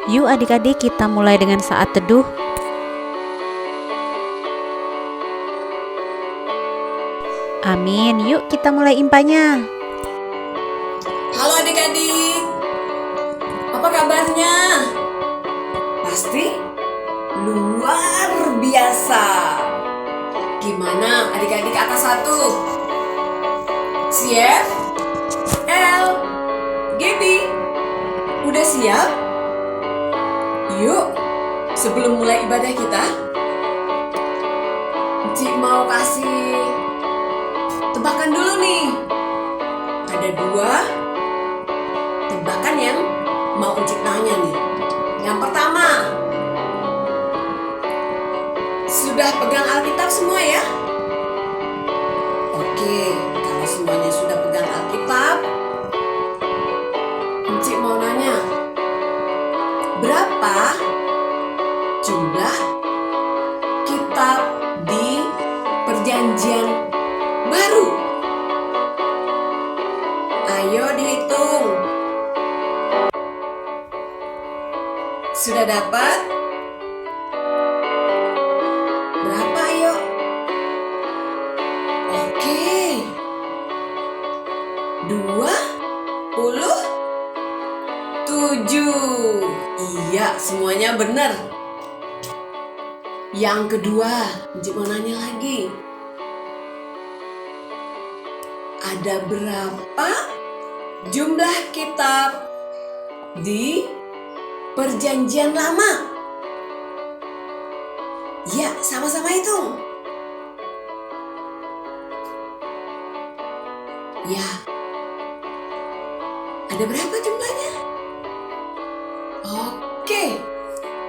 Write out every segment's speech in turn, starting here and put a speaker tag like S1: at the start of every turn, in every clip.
S1: Yuk adik-adik, kita mulai dengan saat teduh. Amin. Yuk kita mulai impanya.
S2: Halo adik-adik, apa kabarnya? Pasti luar biasa. Gimana adik-adik atas satu? Siap? L, Gaby, udah siap? Yuk, sebelum mulai ibadah kita, Cik mau kasih tebakan dulu nih. Ada dua tebakan yang mau Encik tanya nih. Yang pertama, sudah pegang Alkitab semua ya? Oke, kalau semuanya sudah pegang Alkitab, Encik mau nanya, berapa jumlah kitab di Perjanjian Baru? Ayo dihitung. Sudah dapat? Berapa ayo? Oke. 27. Iya, semuanya benar. Yang kedua, Encik mau nanya lagi. Ada berapa jumlah kitab di Perjanjian Lama? Ya, sama-sama hitung. Ya, ada berapa jumlahnya? Oke,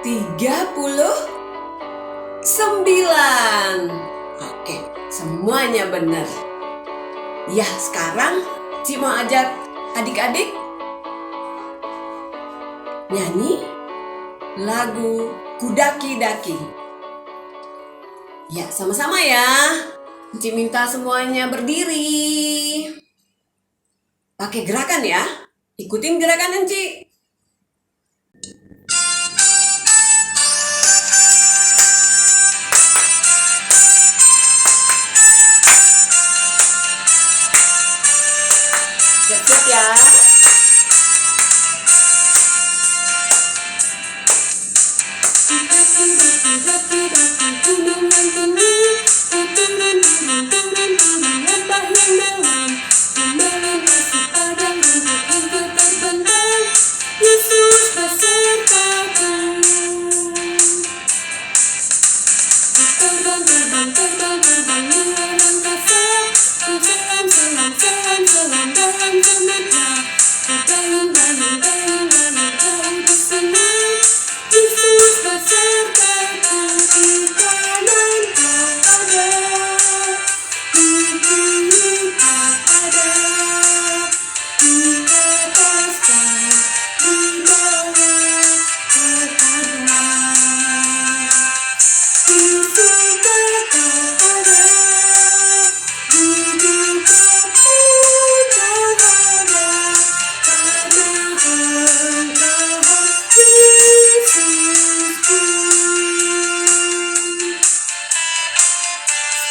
S2: 39. Oke, semuanya benar. Ya, sekarang Cik mau ajak adik-adik nyanyi lagu Kudaki-daki. Ya, sama-sama ya. Cik minta semuanya berdiri. Pakai gerakan ya. Ikutin gerakan Encik. Siap-siap ya.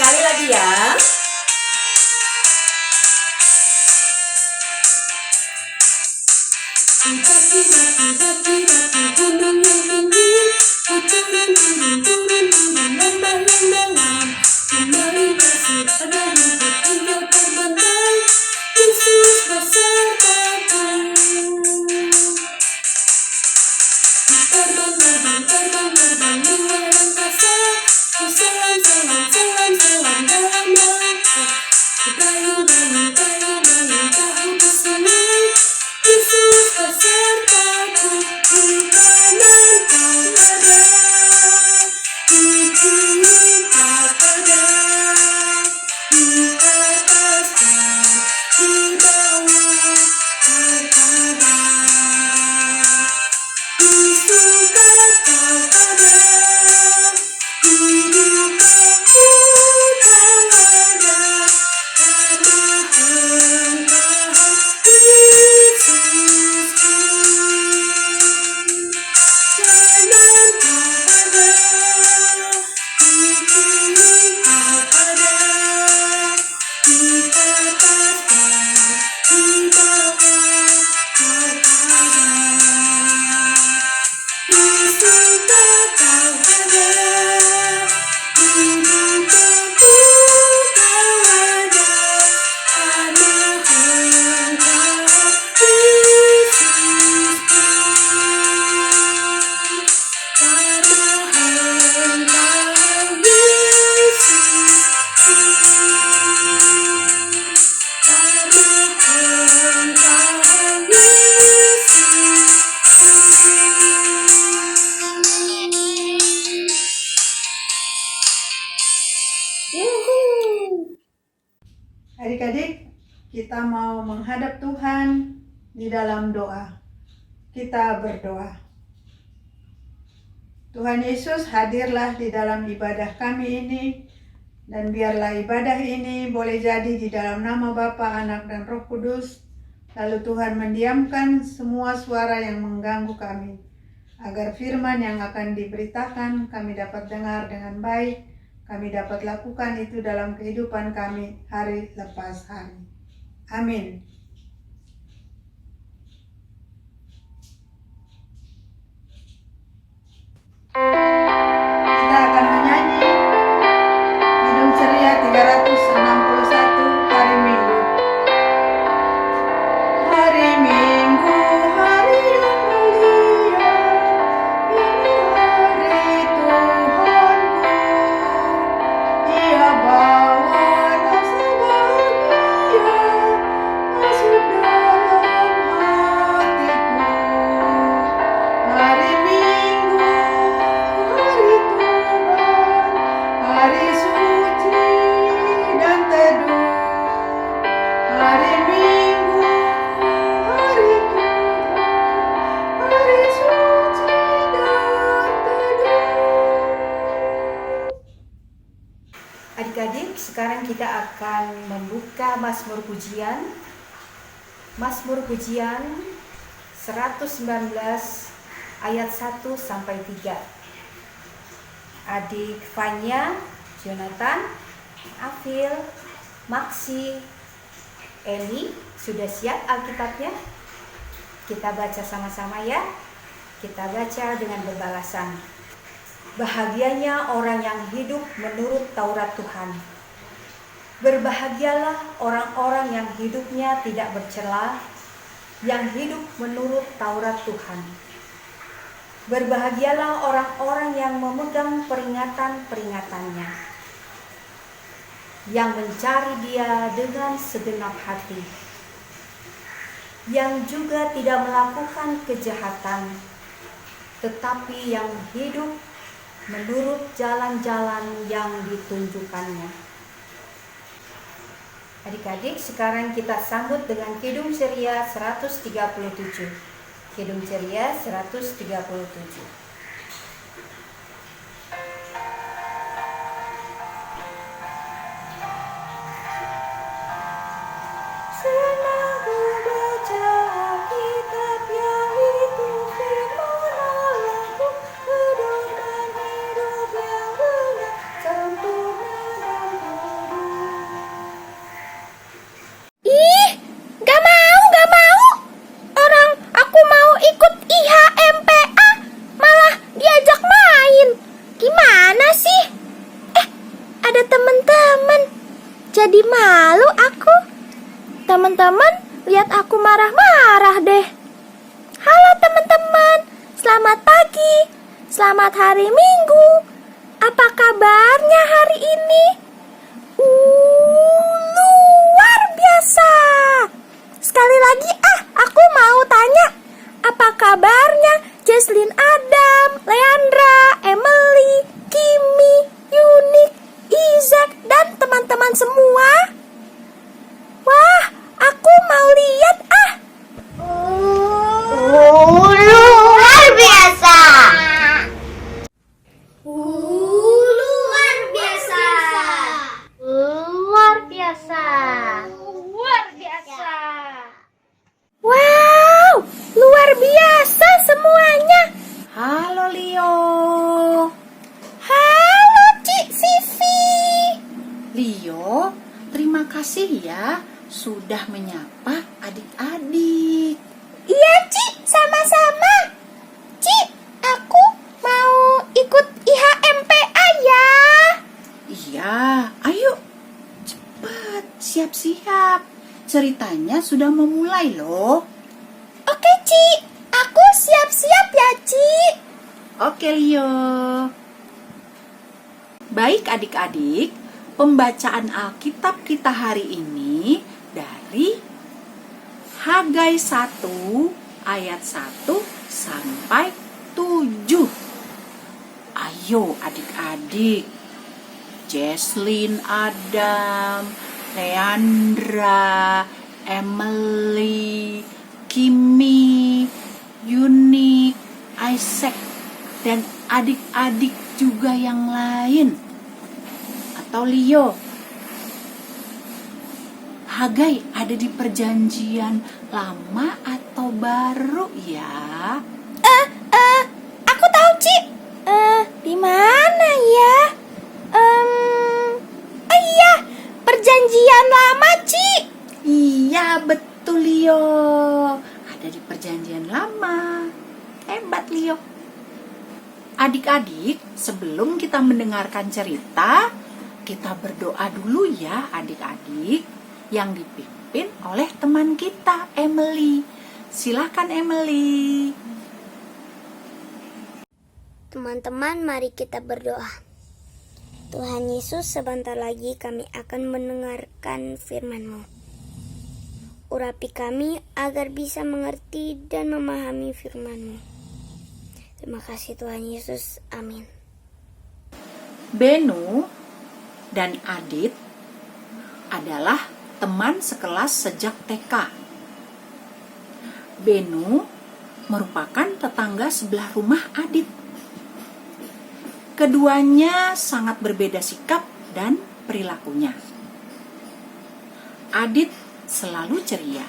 S2: Sekali lagi ya. Gunung yang tinggi, turun lembah yang dalam, melintasi pada rumput hijau terbentang, Yesus besertaku. Terbang luar angkasa, selam dalam langkah, dayung tahu bersenang, Yesus besertaku, di kanan kau ada, di kiri kau ada, di atas kau
S3: kita mau menghadap Tuhan di dalam doa. Kita berdoa. Tuhan Yesus, hadirlah di dalam ibadah kami ini, dan biarlah ibadah ini boleh jadi di dalam nama Bapa, Anak, dan Roh Kudus. Lalu Tuhan mendiamkan semua suara yang mengganggu kami, agar firman yang akan diberitakan kami dapat dengar dengan baik, kami dapat lakukan itu dalam kehidupan kami hari lepas hari. Amin. Kita akan menyanyi Hidup Ceria 361 hari Minggu. Hari Minggu, hari yang mulia, ini hari Tuhanku. Ia bawa rasa bahagia masuk dalam hatiku. Hari Minggu, hari Tuhan, hari suci dan teduh. Hari Minggu, hari Tuhan, hari suci dan teduh.
S4: Adik-adik, sekarang kita akan membuka Mazmur Pujian. Mazmur Pujian 119 ayat 1 sampai 3. Adik Fanya, Jonathan, Afil, Maksi, Eli, sudah siap Alkitabnya? Kita baca sama-sama ya. Kita baca dengan berbalasan. Bahagianya orang yang hidup menurut Taurat Tuhan. Berbahagialah orang-orang yang hidupnya tidak bercela, yang hidup menurut Taurat Tuhan. Berbahagialah orang-orang yang memegang peringatan-peringatannya, yang mencari Dia dengan segenap hati, yang juga tidak melakukan kejahatan, tetapi yang hidup menurut jalan-jalan yang ditunjukkannya. Adik-adik, sekarang kita sambut dengan Kidung Ceria 137. Kidung Ceria 137. Senang ku baca Alkitab yang itu firman Allahku, pedoman hidup yang benar, sempurna dan lurus.
S5: Ih, gak mau. Orang aku mau ikut IHMPA, malah diajak main. Gimana sih? Ada teman-teman. Jadi malu aku. Teman-teman, lihat aku marah-marah deh. Halo teman-teman, selamat pagi. Selamat hari Minggu. Apa kabarnya hari ini? Luar biasa. Sekali lagi aku mau tanya, apa kabarnya Jesslyn, Adam, Leandra, Emily, Kimi, Yunik, Isaac, dan teman-teman semua? Wah, aku mau lihat
S6: Luar biasa. Luar biasa. Luar biasa. Luar biasa.
S5: Wow, luar biasa semuanya.
S1: Halo Leo.
S5: Halo Cik Sivi.
S7: Leo, terima kasih ya sudah menyapa adik-adik.
S5: Iya Cik, sama-sama. Cik, aku mau ikut IHMPA ya.
S7: Iya, ayo cepat siap-siap. Ceritanya sudah memulai loh.
S5: Oke Cik, aku siap-siap ya Cik.
S7: Oke Leo. Baik adik-adik, pembacaan Alkitab kita hari ini dari Hagai 1 ayat 1 sampai 7. Ayo adik-adik, Jesslyn, Adam, Leandra, Emily, Kimi, Yunik, Isaac, dan adik-adik juga yang lain. Atau Leo. Hagai ada di perjanjian lama atau baru ya?
S5: Aku tahu, Ci. Di mana ya? Iya, perjanjian lama, Ci.
S7: Iya, betul Leo. Ada di perjanjian lama. Hebat Leo. Adik-adik, sebelum kita mendengarkan cerita, kita berdoa dulu ya adik-adik, yang dipimpin oleh teman kita, Emily. Silakan Emily.
S6: Teman-teman, mari kita berdoa. Tuhan Yesus, sebentar lagi kami akan mendengarkan firman-Mu. Urapi kami agar bisa mengerti dan memahami firman-Mu. Terima kasih Tuhan Yesus. Amin.
S7: Benu dan Adit adalah teman sekelas sejak TK. Benu merupakan tetangga sebelah rumah Adit. Keduanya sangat berbeda sikap dan perilakunya. Adit selalu ceria,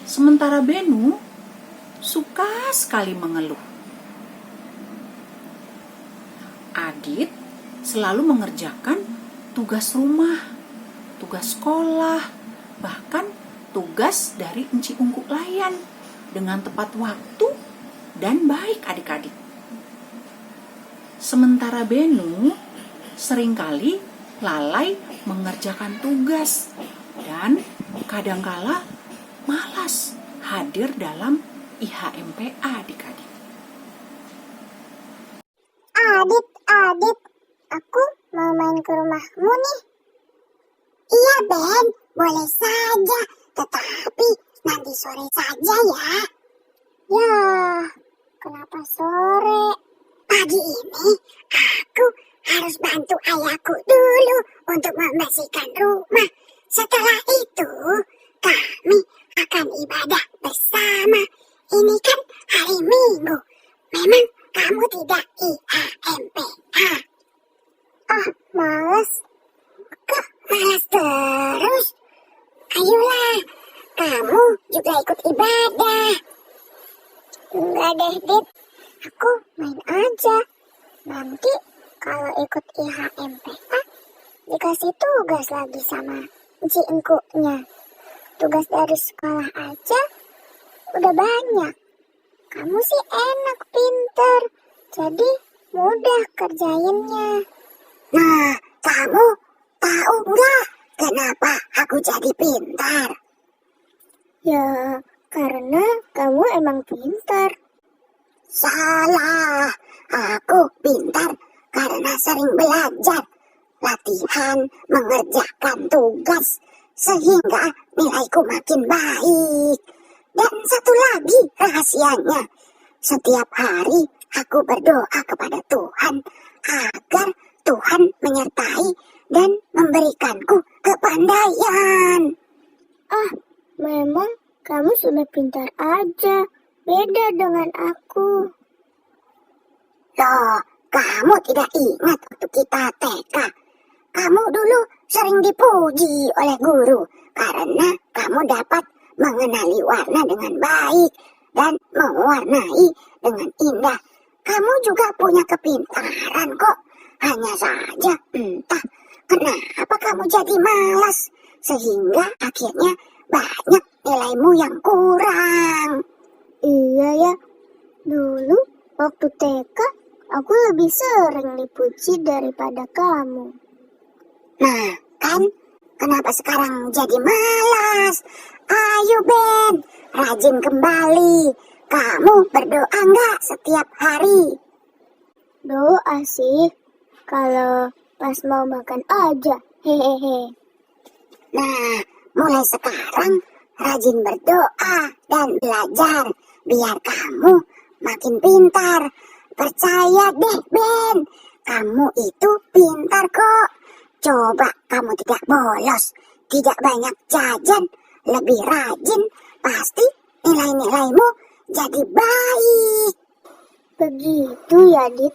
S7: sementara Benu suka sekali mengeluh. Adit selalu mengerjakan tugas rumah, tugas sekolah, bahkan tugas dari Enci Ungku Layan dengan tepat waktu dan baik adik-adik. Sementara Benu seringkali lalai mengerjakan tugas dan kadangkala malas hadir dalam IHMPA adik-adik.
S6: Adit, aku mau main ke rumahmu nih. Iya Ben, boleh saja, tetapi nanti sore saja ya. Ya, kenapa sore? Pagi ini aku harus bantu ayahku dulu untuk membersihkan rumah. Setelah itu kami akan ibadah bersama. Ini kan hari Minggu. Memang kamu tidak IHMPA. Oh, males. Kok malas terus? Ayolah, kamu juga ikut ibadah. Enggak deh, Dit. Aku main aja. Nanti kalau ikut IHMPA, dikasih tugas lagi sama Enci Engkunya. Tugas dari sekolah aja udah banyak. Kamu sih enak, pinter. Jadi mudah kerjainnya. Nah, kamu tahu nggak kenapa aku jadi pintar? Ya, karena kamu emang pintar. Salah, aku pintar karena sering belajar, latihan, mengerjakan tugas, sehingga nilaiku makin baik. Dan satu lagi rahasianya, setiap hari aku berdoa kepada Tuhan agar Tuhan menyertai dan memberikanku kepandaian. Ah, memang kamu sudah pintar aja, beda dengan aku. Loh, kamu tidak ingat waktu kita TK? Kamu dulu sering dipuji oleh guru karena kamu dapat mengenali warna dengan baik dan mewarnai dengan indah. Kamu juga punya kepintaran kok. Hanya saja entah kenapa kamu jadi malas sehingga akhirnya banyak nilaimu yang kurang. Iya ya, dulu waktu TK aku lebih sering dipuji daripada kamu. Nah, kan kenapa sekarang jadi malas? Ayo Ben, rajin kembali. Kamu berdoa nggak setiap hari? Doa sih, kalau pas mau makan aja, hehehe. Nah, mulai sekarang rajin berdoa dan belajar biar kamu makin pintar. Percaya deh Ben, kamu itu pintar kok. Coba kamu tidak bolos, tidak banyak jajan, lebih rajin, pasti nilai-nilaimu jadi baik. Begitu ya, Dit?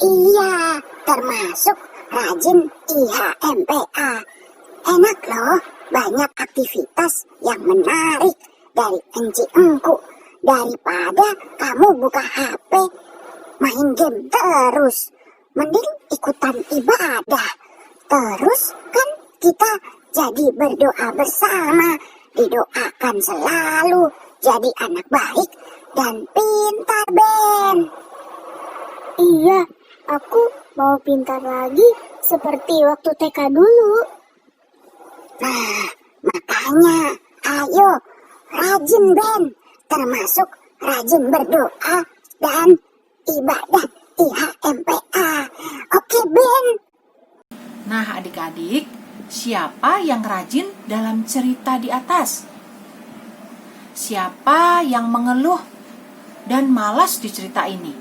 S6: Iya, termasuk rajin IHMPA. Enak loh, banyak aktivitas yang menarik dari Enci Engku. Daripada kamu buka HP, main game terus. Mending ikutan ibadah. Terus kan kita jadi berdoa bersama. Didoakan selalu jadi anak baik dan pintar, Ben. Iya, aku mau pintar lagi seperti waktu TK dulu. Nah, makanya ayo rajin, Ben. Termasuk rajin berdoa dan ibadah IHMPA. Oke, Ben?
S7: Nah, adik-adik, siapa yang rajin dalam cerita di atas? Siapa yang mengeluh dan malas di cerita ini?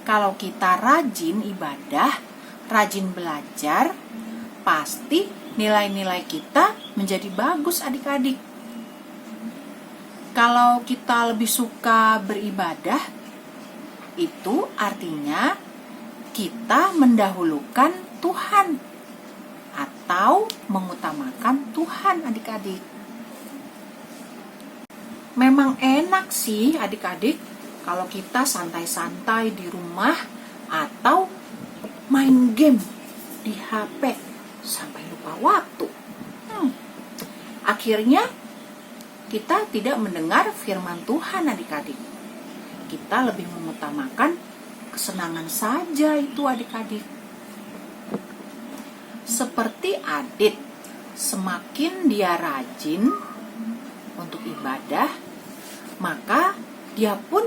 S7: Kalau kita rajin ibadah, rajin belajar, pasti nilai-nilai kita menjadi bagus, adik-adik. Kalau kita lebih suka beribadah, itu artinya kita mendahulukan Tuhan atau mengutamakan Tuhan, adik-adik. Memang enak sih adik-adik kalau kita santai-santai di rumah atau main game di HP sampai lupa waktu. Akhirnya kita tidak mendengar firman Tuhan, adik-adik. Kita lebih mengutamakan kesenangan saja itu, adik-adik. Seperti Adit, semakin dia rajin untuk ibadah, maka dia pun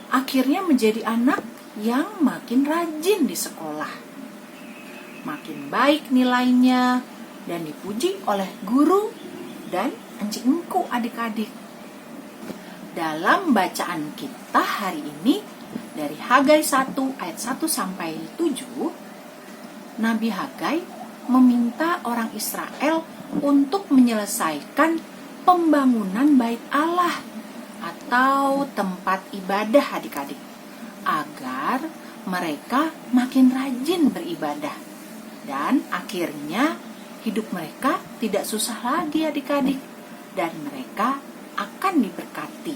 S7: akhirnya menjadi anak yang makin rajin di sekolah. Makin baik nilainya dan dipuji oleh guru dan Enci Engku, adik-adik. Dalam bacaan kita hari ini dari Hagai 1 ayat 1 sampai 7, Nabi Hagai meminta orang Israel untuk menyelesaikan pembangunan Bait Allah atau tempat ibadah, adik-adik, agar mereka makin rajin beribadah dan akhirnya hidup mereka tidak susah lagi, adik-adik, dan mereka akan diberkati.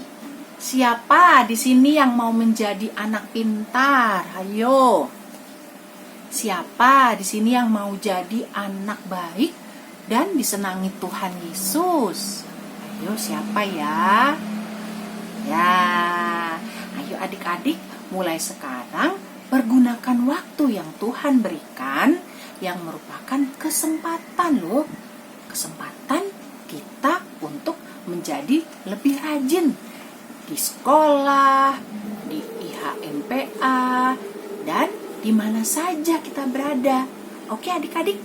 S7: Siapa di sini yang mau menjadi anak pintar? Ayo. Siapa di sini yang mau jadi anak baik dan disenangi Tuhan Yesus? Ayo, siapa ya? Ya, ayo adik-adik, mulai sekarang pergunakan waktu yang Tuhan berikan, yang merupakan kesempatan loh. Kesempatan kita untuk menjadi lebih rajin di sekolah, di IHMPA, dan di mana saja kita berada. Oke adik-adik?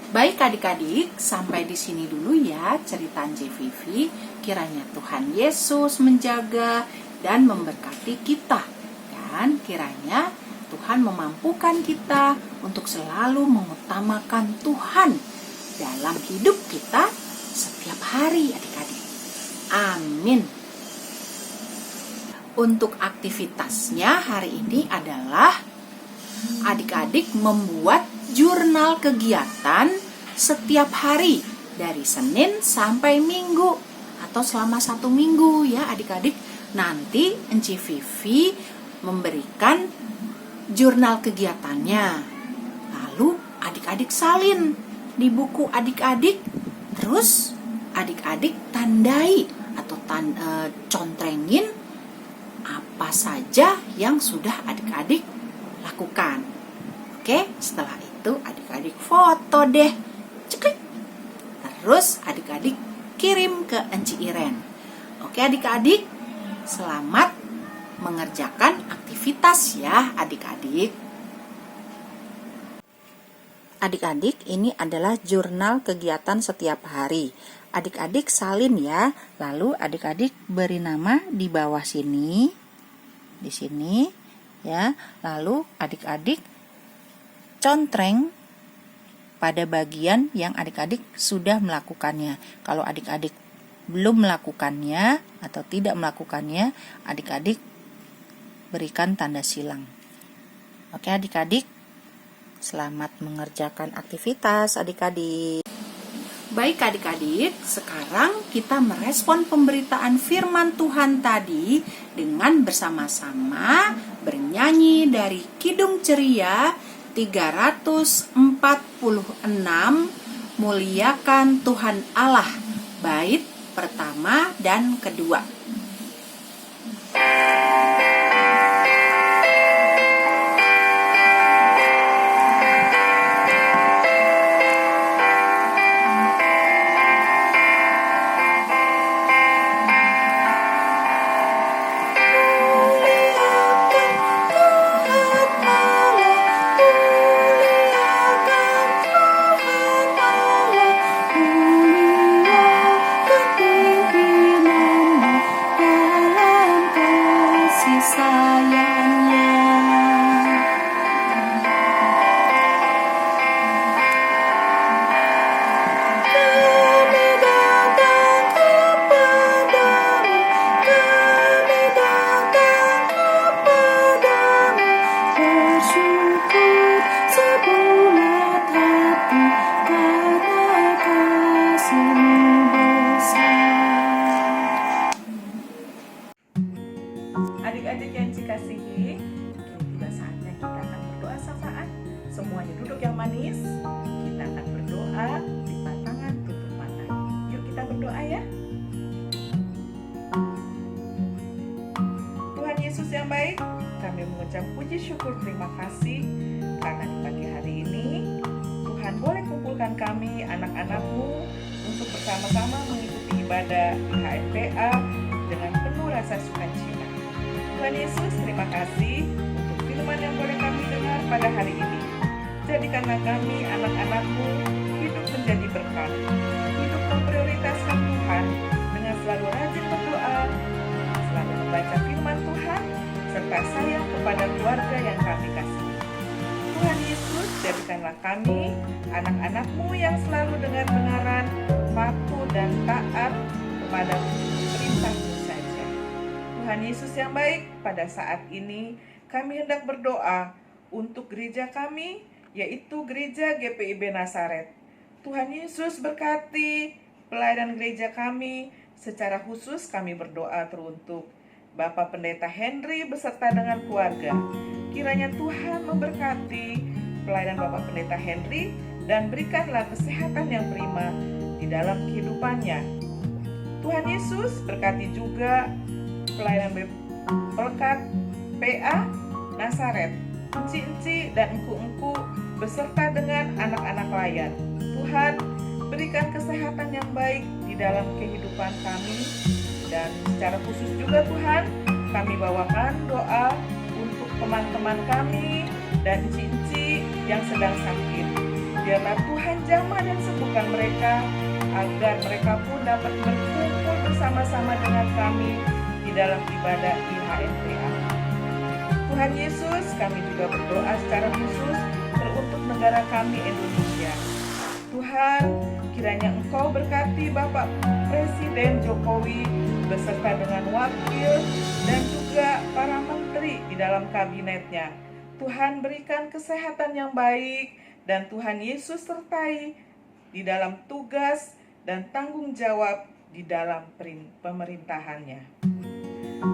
S7: Baik adik-adik, sampai di sini dulu ya cerita JVV. Kiranya Tuhan Yesus menjaga dan memberkati kita. Dan kiranya Tuhan memampukan kita untuk selalu mengutamakan Tuhan dalam hidup kita setiap hari, adik-adik. Amin. Untuk aktivitasnya hari ini adalah adik-adik membuat jurnal kegiatan setiap hari dari Senin sampai Minggu atau selama 1 minggu ya adik-adik. Nanti Enci Vivi memberikan jurnal kegiatannya. Lalu adik-adik salin di buku adik-adik. Terus adik-adik tandai atau contrengin apa saja yang sudah adik-adik lakukan. Oke, setelah itu adik-adik foto deh. Ceklik. Terus adik-adik kirim ke Enci Iren. Oke adik-adik, selamat mengerjakan aktivitas ya adik-adik. Adik-adik, ini adalah jurnal kegiatan setiap hari. Adik-adik salin ya. Lalu adik-adik beri nama di bawah sini. Di sini ya. Lalu adik-adik contreng pada bagian yang adik-adik sudah melakukannya. Kalau adik-adik belum melakukannya atau tidak melakukannya, adik-adik berikan tanda silang. Oke adik-adik, selamat mengerjakan aktivitas adik-adik. Baik adik-adik, sekarang kita merespon pemberitaan firman Tuhan tadi dengan bersama-sama bernyanyi dari Kidung Ceria 346, Muliakan Tuhan Allah, bait pertama dan kedua.
S8: Adik-adik yang dikasihi, tiba saatnya kita akan berdoa syafaat. Semuanya duduk yang manis. Kita akan berdoa, lipat tangan, tutup mata. Yuk kita berdoa ya. Tuhan Yesus yang baik, kami mengucap puji syukur terima kasih karena di pagi hari ini Tuhan boleh kumpulkan kami anak-anak-Mu untuk bersama-sama mengikuti ibadah IHNPA dengan penuh rasa sukacita. Tuhan Yesus, terima kasih untuk firman yang boleh kami dengar pada hari ini. Jadikanlah kami anak-anak-Mu hidup menjadi berkat, hidup memprioritaskan Tuhan dengan selalu rajin berdoa, selalu membaca firman Tuhan, serta sayang kepada keluarga yang kami kasihi. Tuhan Yesus, jadikanlah kami anak-anak-Mu yang selalu dengar-dengaran, patuh dan taat kepada perintah-Mu saja. Tuhan Yesus yang baik, pada saat ini kami hendak berdoa untuk gereja kami, yaitu Gereja GPIB Nasaret. Tuhan Yesus berkati pelayanan gereja kami. Secara khusus kami berdoa teruntuk Bapak Pendeta Henry beserta dengan keluarga. Kiranya Tuhan memberkati pelayanan Bapak Pendeta Henry dan berikanlah kesehatan yang prima di dalam kehidupannya. Tuhan Yesus berkati juga pelayanan Pelkat PA Nasaret, enci-enci dan engku-engku beserta dengan anak-anak layan. Tuhan, berikan kesehatan yang baik di dalam kehidupan kami, dan secara khusus juga Tuhan, kami bawakan doa untuk teman-teman kami dan enci-enci yang sedang sakit. Biarlah Tuhan jamah dan sembuhkan mereka, agar mereka pun dapat berkumpul bersama-sama dengan kami di dalam ibadah IHNPA. Tuhan Yesus, kami juga berdoa secara khusus teruntuk negara kami Indonesia. Tuhan, kiranya Engkau berkati Bapak Presiden Jokowi beserta dengan wakil dan juga para menteri di dalam kabinetnya. Tuhan, berikan kesehatan yang baik dan Tuhan Yesus sertai di dalam tugas dan tanggung jawab di dalam pemerintahannya.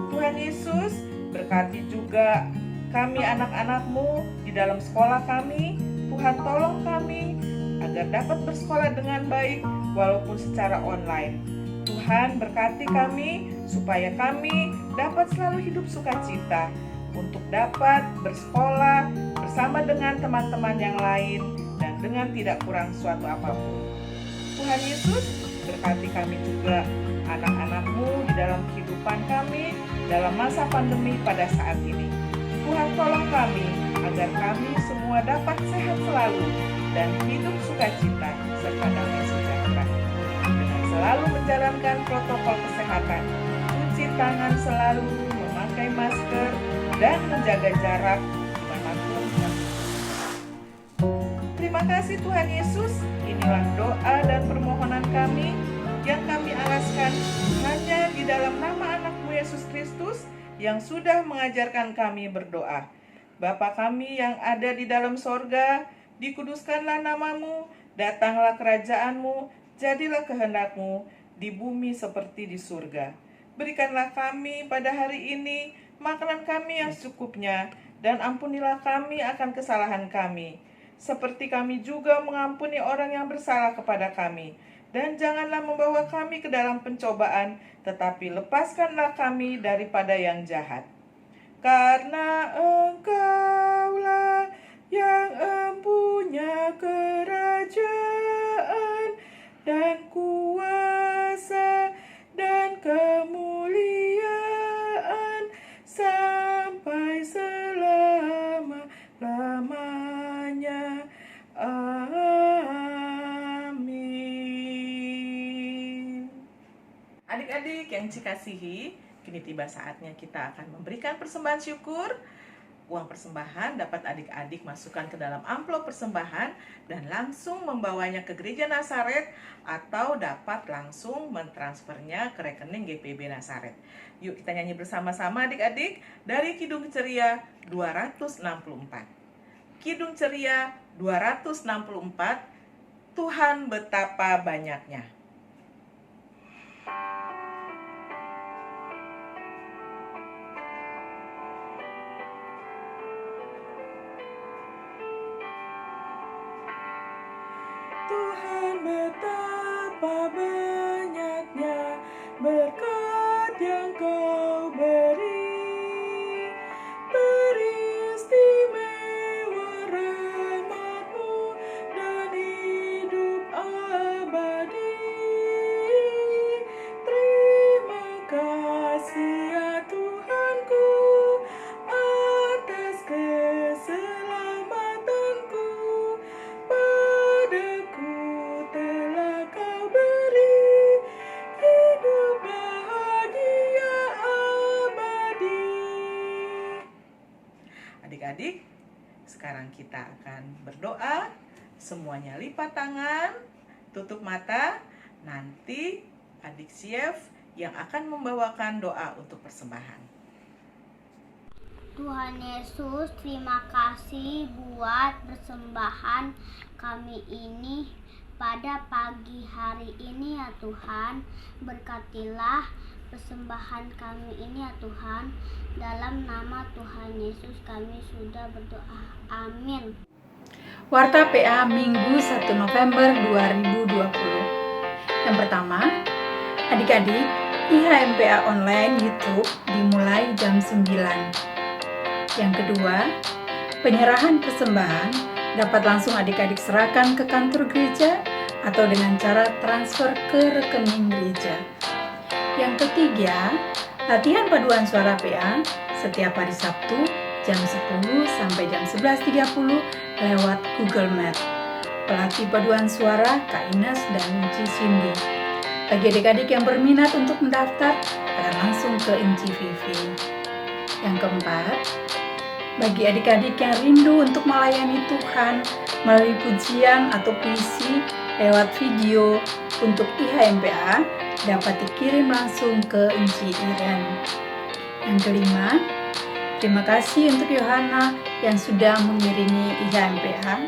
S8: Tuhan Yesus, berkati juga kami anak-anak-Mu di dalam sekolah kami. Tuhan, tolong kami agar dapat bersekolah dengan baik walaupun secara online. Tuhan, berkati kami supaya kami dapat selalu hidup sukacita untuk dapat bersekolah bersama dengan teman-teman yang lain dan dengan tidak kurang suatu apapun. Tuhan Yesus, berkati kami juga anak-anak-Mu di dalam kehidupan kami dalam masa pandemi pada saat ini. Tuhan, tolong kami agar kami semua dapat sehat selalu dan hidup sukacita serta damai sejahtera. Dengan selalu menjalankan protokol kesehatan, cuci tangan selalu, memakai masker, dan menjaga jarak dimanapun kami. Terima kasih Tuhan Yesus, inilah doa dan permohonan kami yang kami alaskan hanya di dalam nama anak-Mu Yesus Kristus yang sudah mengajarkan kami berdoa. Bapa kami yang ada di dalam sorga, dikuduskanlah nama-Mu, datanglah kerajaan-Mu, jadilah kehendak-Mu di bumi seperti di surga. Berikanlah kami pada hari ini makanan kami yang secukupnya, dan ampunilah kami akan kesalahan kami, seperti kami juga mengampuni orang yang bersalah kepada kami. Dan janganlah membawa kami ke dalam pencobaan, tetapi lepaskanlah kami daripada yang jahat. Karena Engkaulah yang empunya kerajaan dan kuasa dan kemuliaan sampai selama-lamanya. Amin. Adik-adik yang dikasihi, kini tiba saatnya kita akan memberikan persembahan syukur. Uang persembahan dapat adik-adik masukkan ke dalam amplop persembahan dan langsung membawanya ke Gereja Nazaret, atau dapat langsung mentransfernya ke rekening GPB Nazaret. Yuk kita nyanyi bersama-sama adik-adik dari Kidung Ceria 264. Kidung Ceria 264, Tuhan betapa banyaknya. Tuhan betapa banyaknya berkat yang Kau beri, beristimewa rahmat-Mu dan hidup abadi. Terima kasih ya Tuhanku atas keselamatanku. Padaku telah Kau beri hidup bahagia abadi. Adik-adik, sekarang kita akan berdoa. Semuanya lipat tangan, tutup mata. Nanti adik Chef yang akan membawakan doa untuk persembahan.
S6: Tuhan Yesus, terima kasih buat persembahan kami ini pada pagi hari ini ya Tuhan. Berkatilah persembahan kami ini ya Tuhan. Dalam nama Tuhan Yesus kami sudah berdoa. Amin.
S7: Warta PA Minggu 1 November 2020. Yang pertama, adik-adik, IHMPA online YouTube dimulai jam 9. Yang kedua, penyerahan persembahan dapat langsung adik-adik serahkan ke kantor gereja atau dengan cara transfer ke rekening gereja. Yang ketiga, latihan paduan suara PA setiap hari Sabtu jam 10 sampai jam 11.30 lewat Google Meet. Pelatih paduan suara Kak Ines dan Ci Cindy. Bagi adik-adik yang berminat untuk mendaftar, akan langsung ke Inci Vivi. Yang keempat, bagi adik-adik yang rindu untuk melayani Tuhan melalui pujian atau puisi lewat video untuk IHMPA, dapat dikirim langsung ke Inci Iren. Yang kelima, terima kasih untuk Yohana yang sudah mengiringi IHMPA,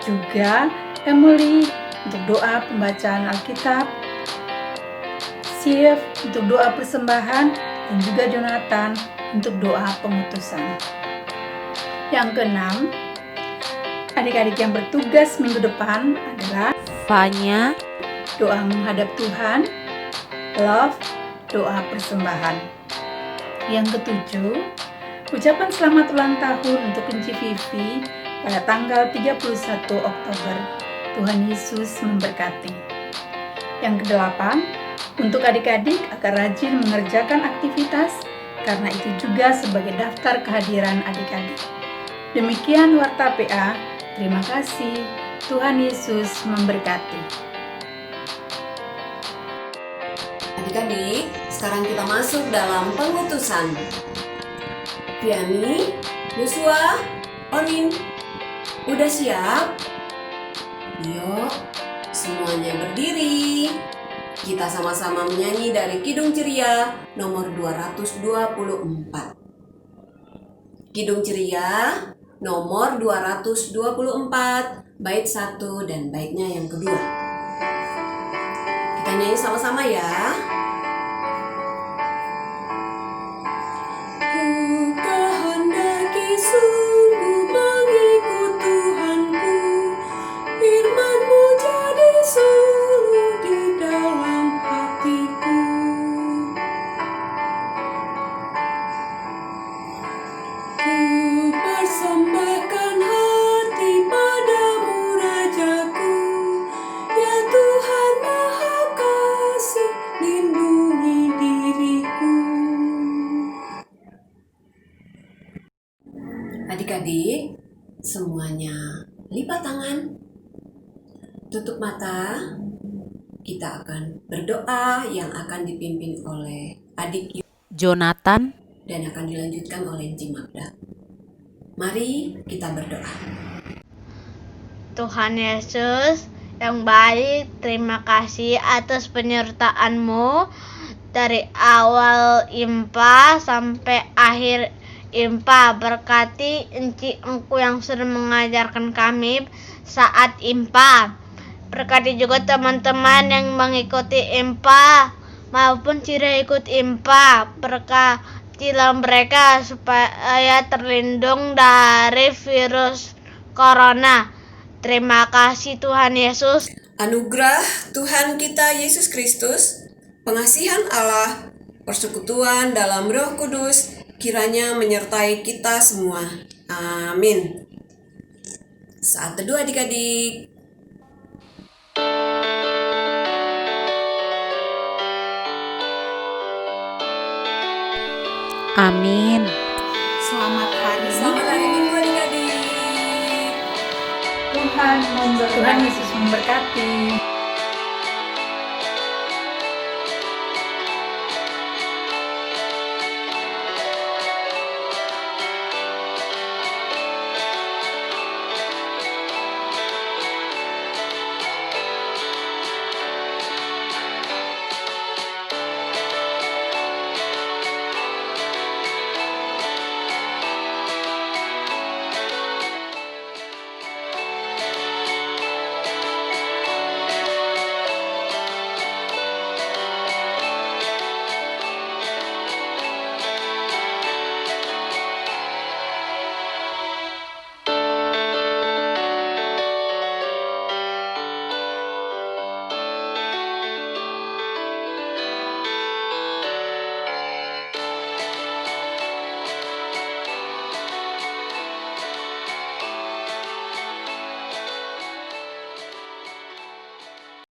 S7: juga Emily untuk doa pembacaan Alkitab, Chef untuk doa persembahan, dan juga Jonathan untuk doa pengutusan. Yang keenam, adik-adik yang bertugas minggu depan adalah
S1: Fanya,
S7: doa menghadap Tuhan, Love, doa persembahan. Yang ketujuh, ucapan selamat ulang tahun untuk Inci Vivi pada tanggal 31 Oktober. Tuhan Yesus memberkati. Yang kedelapan, untuk adik-adik agar rajin mengerjakan aktivitas, karena itu juga sebagai daftar kehadiran adik-adik. Demikian Warta PA, terima kasih. Tuhan Yesus memberkati.
S2: Adik-adik, sekarang kita masuk dalam pengutusan. Piani, Yosua, Onin, udah siap? Yuk, semuanya berdiri. Kita sama-sama menyanyi dari Kidung Ceria nomor 224. Kidung Ceria nomor 224, bait 1 dan baitnya yang kedua. Kita nyanyi sama-sama ya. Ku kehendaki sungguh mengikut Tuhanku, firman-Mu jadi suluh di dalam hatiku. Ku persembahkan hati padamu Rajaku, ya Tuhan Maha Kasih, lindungi diriku. Adik-adik, semuanya lipat tangan, tutup mata. Kita akan berdoa yang akan dipimpin oleh adik
S1: Jonathan.
S2: dan akan dilanjutkan oleh Encik Magda. Mari kita berdoa.
S9: Tuhan Yesus yang baik, terima kasih atas penyertaan-Mu dari awal IMPA sampai akhir IMPA. Berkati Encik Engku yang sudah mengajarkan kami saat IMPA. Berkati juga teman-teman yang mengikuti IMPA maupun tidak ikut IMPA. Berkatilah mereka supaya terlindung dari virus corona. Terima kasih Tuhan Yesus.
S2: Anugerah Tuhan kita Yesus Kristus, pengasihan Allah, persekutuan dalam Roh Kudus, kiranya menyertai kita semua. Amin. Saat teduh adik-adik.
S1: Amin.
S7: Selamat hari
S2: Selamat hari Minggu adik-adik.
S3: Tuhan memberkati.
S7: Tuhan Yesus memberkati.